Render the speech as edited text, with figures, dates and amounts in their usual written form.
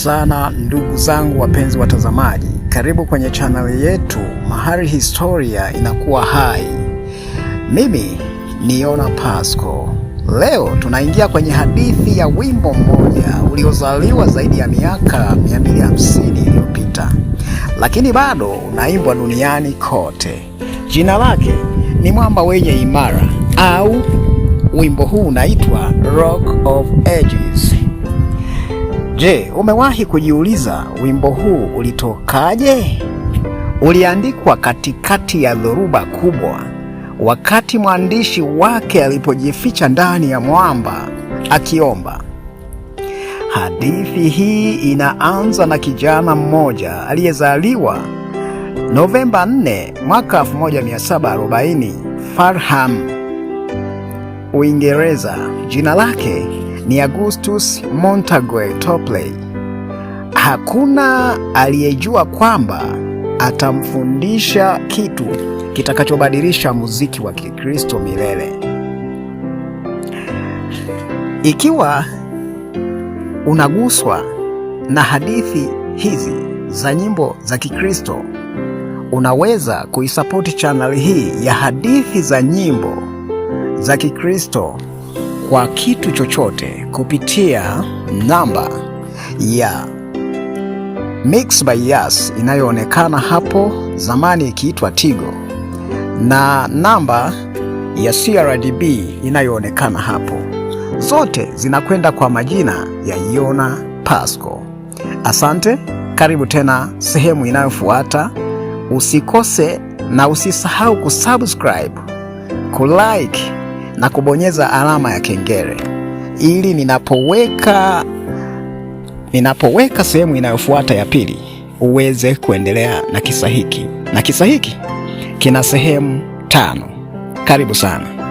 sana ndugu zangu wapenzi watazamaji, karibu kwenye chaneli yetu mahali historia inakuwa hai. Mimi ni Yona Pasco. Leo tunaingia kwenye hadithi ya wimbo mmoja uliozaliwa zaidi ya miaka 250 iliyopita, lakini bado unaimbwa duniani kote. Jina lake ni Mwamba Wenye Imara, au wimbo huu unaitwa Rock of Ages. Je, umewahi kujiuliza wimbo huu ulitokaje? Uliandikwa katikati ya dhoruba kubwa, wakati mwandishi wake alipojificha ndani ya mwamba akiomba. Hadithi hii inaanza na kijana mmoja aliyezaliwa Novemba 4 mwaka 1740 Farnham, Uingereza. Jina lake ni Augustus Montague Topley. Hakuna aliyejua kwamba atamfundisha kitu kitakachobadilisha muziki wa Kikristo milele. Ikiwa unaguswa na hadithi hizi za nyimbo za Kikristo, unaweza kuisapoti channel hii ya hadithi za nyimbo za Kikristo kwa kitu chochote kupitia namba ya Mixx by Yas inayoonekana hapo, zamani ikiitwa Tigo, na namba ya CRDB inayoonekana hapo. Zote zinakwenda kwa majina ya Yona Pasco. Asante, karibu tena sehemu inayofuata. Usikose na usisahau kusubscribe, kulike na kubonyeza alama ya kengele ili ninapoweka sehemu inayofuata ya pili uweze kuendelea na kisa hiki. Na kisa hiki kina sehemu 5. Karibu sana.